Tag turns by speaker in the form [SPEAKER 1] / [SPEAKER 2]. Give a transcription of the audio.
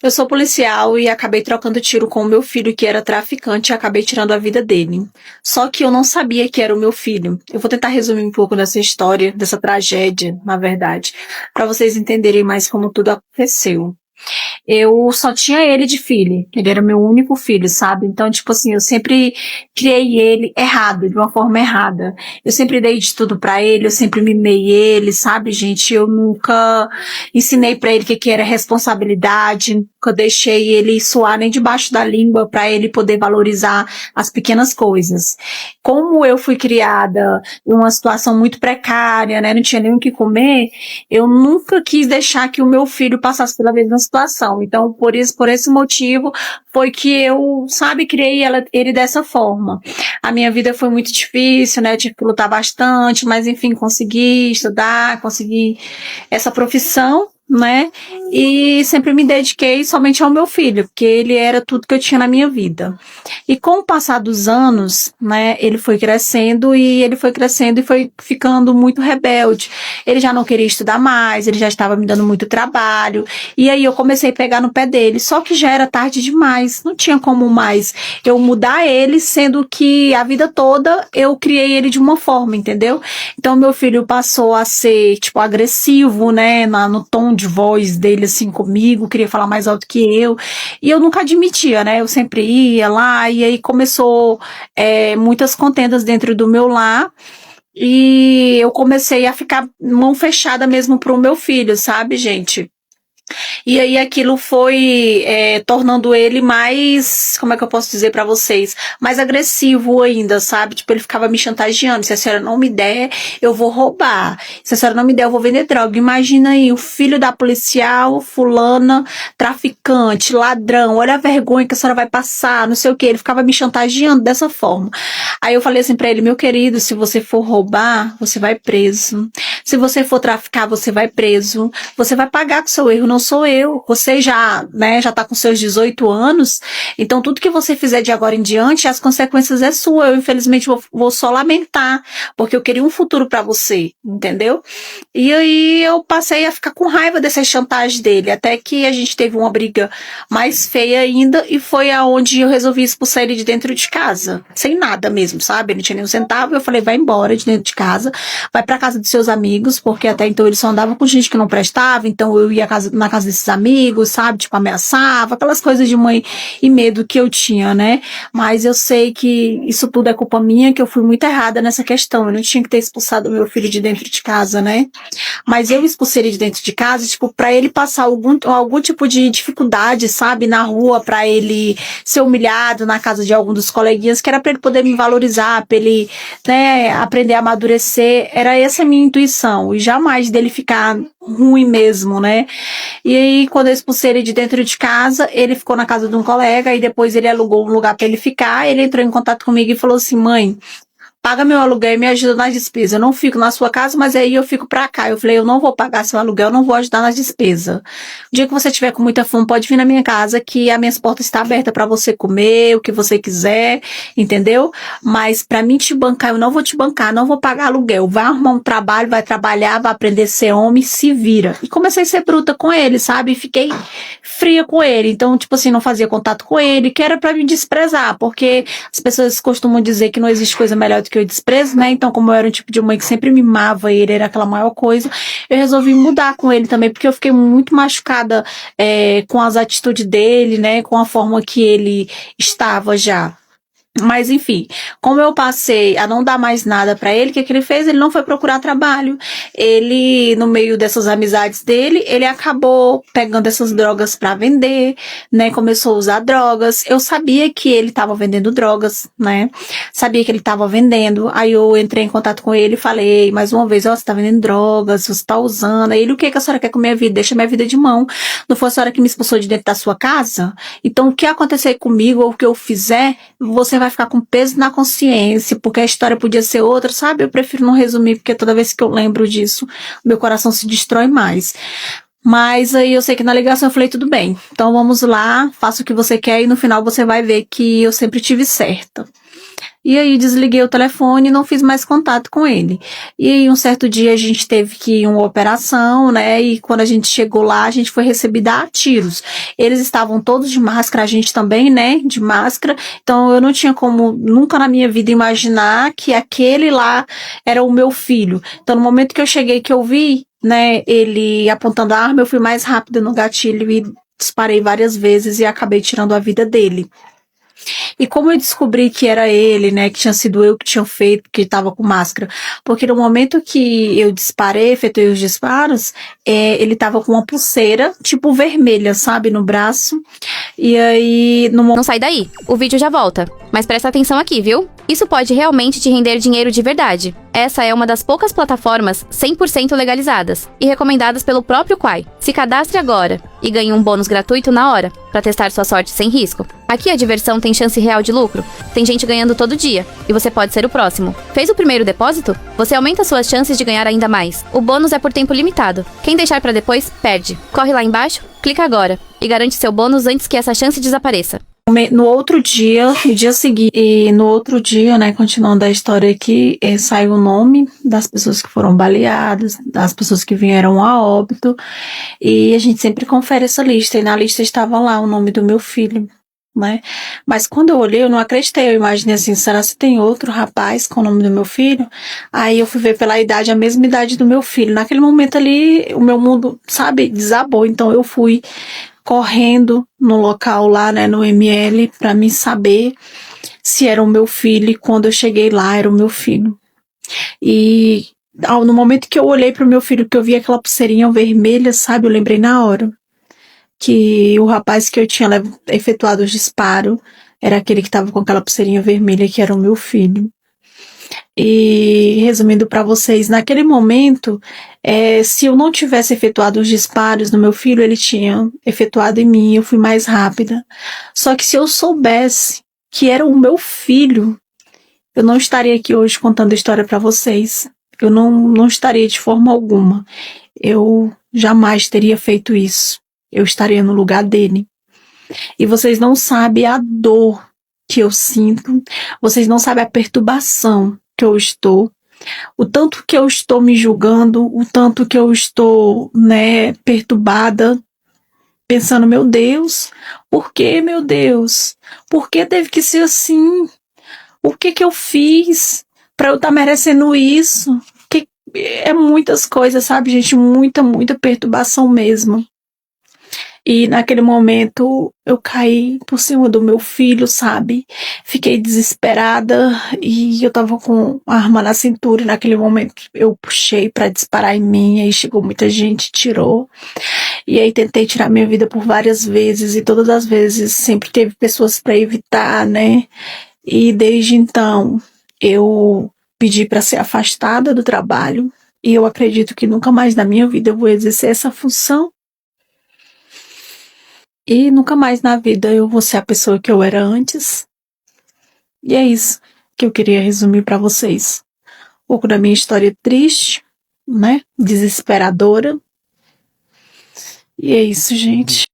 [SPEAKER 1] Eu sou policial e acabei trocando tiro com o meu filho, que era traficante, e acabei tirando a vida dele. Só que eu não sabia que era o meu filho. Eu vou tentar resumir um pouco dessa história, dessa tragédia, na verdade, para vocês entenderem mais como tudo aconteceu. Eu só tinha ele de filho. Ele era meu único filho, sabe? Então, tipo assim, eu sempre criei ele errado, de uma forma errada. Eu sempre dei de tudo pra ele, eu sempre mimei ele, sabe, gente? Eu nunca ensinei pra ele o que que era responsabilidade, nunca deixei ele suar nem debaixo da língua pra ele poder valorizar as pequenas coisas. Como eu fui criada em uma situação muito precária, né? Não tinha nem o que comer, eu nunca quis deixar que o meu filho passasse pela mesma situação. Então, por esse motivo, foi que eu, sabe, criei ele dessa forma. A minha vida foi muito difícil, né? Eu tive que lutar bastante, mas enfim, consegui estudar, consegui essa profissão, né? E sempre me dediquei somente ao meu filho, porque ele era tudo que eu tinha na minha vida. E com o passar dos anos, né, ele foi crescendo e foi ficando muito rebelde. Ele já não queria estudar mais, ele já estava me dando muito trabalho. E aí eu comecei a pegar no pé dele. Só que já era tarde demais, não tinha como mais eu mudar ele, sendo que a vida toda eu criei ele de uma forma, entendeu? Então meu filho passou a ser, tipo, agressivo, né, no tom de voz dele, assim, comigo, queria falar mais alto que eu. E eu nunca admitia, né? Eu sempre ia lá, e aí começou muitas contendas dentro do meu lar. E eu comecei a ficar mão fechada mesmo pro meu filho, sabe, gente? E aí aquilo foi tornando ele mais, como é que eu posso dizer pra vocês, mais agressivo ainda, sabe? Tipo, ele ficava me chantageando. Se a senhora não me der, eu vou roubar. Se a senhora não me der, eu vou vender droga. Imagina aí, o filho da policial, fulana, traficante, ladrão, olha a vergonha que a senhora vai passar, não sei o que. Ele ficava me chantageando dessa forma. Aí eu falei assim pra ele, meu querido, se você for roubar, você vai preso. Se você for traficar, você vai preso. Você vai pagar com seu erro, não sou eu. Você já, né, já tá com seus 18 anos, então tudo que você fizer de agora em diante, as consequências é sua. Eu, infelizmente, vou só lamentar, porque eu queria um futuro pra você, entendeu? E aí eu passei a ficar com raiva dessas chantagens dele, até que a gente teve uma briga mais feia ainda, e foi aonde eu resolvi expulsar ele de dentro de casa, sem nada mesmo, sabe? Ele não tinha nem um centavo, eu falei, vai embora de dentro de casa, vai pra casa dos seus amigos, porque até então ele só andava com gente que não prestava, então eu ia na casa desses amigos, sabe? Tipo, ameaçava, aquelas coisas de mãe e medo que eu tinha, né? Mas eu sei que isso tudo é culpa minha, que eu fui muito errada nessa questão. Eu não tinha que ter expulsado meu filho de dentro de casa, né? Mas eu expulsei ele de dentro de casa, tipo, pra ele passar algum tipo de dificuldade, sabe? Na rua, pra ele ser humilhado na casa de algum dos coleguinhas, que era pra ele poder me valorizar, pra ele, né, aprender a amadurecer. Era essa a minha intuição. E jamais dele ficar ruim mesmo, né? E aí, quando eu expulsei ele de dentro de casa, ele ficou na casa de um colega e depois ele alugou um lugar pra ele ficar. Ele entrou em contato comigo e falou assim, mãe, paga meu aluguel e me ajuda nas despesas. Eu não fico na sua casa, mas aí eu fico pra cá. Eu falei, eu não vou pagar seu aluguel, eu não vou ajudar nas despesas. O dia que você tiver com muita fome, pode vir na minha casa, que as minhas portas estão abertas pra você comer, o que você quiser, entendeu? Mas pra mim te bancar, eu não vou te bancar, não vou pagar aluguel. Vai arrumar um trabalho, vai trabalhar, vai aprender a ser homem, se vira. E comecei a ser bruta com ele, sabe? E fiquei fria com ele. Então, tipo assim, não fazia contato com ele, que era pra me desprezar, porque as pessoas costumam dizer que não existe coisa melhor do que o desprezo, né? Então, como eu era um tipo de mãe que sempre mimava ele, era aquela maior coisa, eu resolvi mudar com ele também, porque eu fiquei muito machucada com as atitudes dele, né? Com a forma que ele estava já. Mas enfim, como eu passei a não dar mais nada pra ele, o que que ele fez? Ele não foi procurar trabalho. Ele, no meio dessas amizades dele, ele acabou pegando essas drogas pra vender, né? Começou a usar drogas. Eu sabia que ele estava vendendo drogas, né? Sabia que ele estava vendendo. Aí eu entrei em contato com ele e falei, mais uma vez, ó, você tá vendendo drogas, você tá usando. Aí ele, o que que a senhora quer com a minha vida? Deixa minha vida de mão. Não foi a senhora que me expulsou de dentro da sua casa? Então, o que acontecer comigo ou o que eu fizer, você vai ficar com peso na consciência, porque a história podia ser outra, sabe? Eu prefiro não resumir, porque toda vez que eu lembro disso, meu coração se destrói mais. Mas aí eu sei que na ligação eu falei, tudo bem, então vamos lá, faça o que você quer e no final você vai ver que eu sempre tive certa. E aí desliguei o telefone e não fiz mais contato com ele. E aí um certo dia a gente teve que ir em uma operação, né? E quando a gente chegou lá, a gente foi recebida a tiros. Eles estavam todos de máscara, a gente também, né? De máscara. Então eu não tinha como nunca na minha vida imaginar que aquele lá era o meu filho. Então no momento que eu cheguei, que eu vi, né, ele apontando a arma, eu fui mais rápida no gatilho e disparei várias vezes e acabei tirando a vida dele. E como eu descobri que era ele, né, que tinha sido eu que tinha feito, que estava com máscara? Porque no momento que eu disparei, efetuei os disparos, ele estava com uma pulseira, tipo vermelha, sabe, no braço. E aí,
[SPEAKER 2] Não sai daí, o vídeo já volta. Mas presta atenção aqui, viu? Isso pode realmente te render dinheiro de verdade. Essa é uma das poucas plataformas 100% legalizadas e recomendadas pelo próprio Quai. Se cadastre agora e ganhe um bônus gratuito na hora, para testar sua sorte sem risco. Aqui a diversão tem chance real de lucro. Tem gente ganhando todo dia e você pode ser o próximo. Fez o primeiro depósito? Você aumenta suas chances de ganhar ainda mais. O bônus é por tempo limitado. Quem deixar para depois, perde. Corre lá embaixo, clica agora e garante seu bônus antes que essa chance desapareça.
[SPEAKER 1] No outro dia, no dia seguinte, e no outro dia, né, continuando a história aqui, saiu o nome das pessoas que foram baleadas, das pessoas que vieram a óbito, e a gente sempre confere essa lista, e na lista estava lá o nome do meu filho, né? Mas quando eu olhei, eu não acreditei, eu imaginei assim, será que tem outro rapaz com o nome do meu filho? Aí eu fui ver pela idade, a mesma idade do meu filho. Naquele momento ali, o meu mundo, sabe, desabou, então eu fui correndo no local lá, né, no ML, para mim saber se era o meu filho, e quando eu cheguei lá, era o meu filho. E no momento que eu olhei pro meu filho, que eu vi aquela pulseirinha vermelha, sabe, eu lembrei na hora que o rapaz que eu tinha efetuado o disparo era aquele que estava com aquela pulseirinha vermelha, que era o meu filho. E resumindo para vocês, naquele momento, se eu não tivesse efetuado os disparos no meu filho, ele tinha efetuado em mim, eu fui mais rápida. Só que se eu soubesse que era o meu filho, eu não estaria aqui hoje contando a história para vocês. Eu não estaria de forma alguma. Eu jamais teria feito isso. Eu estaria no lugar dele. E vocês não sabem a dor que eu sinto, vocês não sabem a perturbação que eu estou, o tanto que eu estou me julgando, o tanto que eu estou, né, perturbada, pensando, meu Deus, por que, meu Deus? Por que teve que ser assim? O que eu fiz para eu estar merecendo isso? É muitas coisas, sabe, gente? Muita perturbação mesmo. E naquele momento eu caí por cima do meu filho, sabe? Fiquei desesperada e eu tava com a arma na cintura. E naquele momento eu puxei para disparar em mim. Aí chegou muita gente, tirou. E aí tentei tirar minha vida por várias vezes e todas as vezes sempre teve pessoas para evitar, né? E desde então eu pedi para ser afastada do trabalho. E eu acredito que nunca mais na minha vida eu vou exercer essa função. E nunca mais na vida eu vou ser a pessoa que eu era antes. E é isso que eu queria resumir para vocês. Um pouco da minha história triste, né? Desesperadora. E é isso, gente.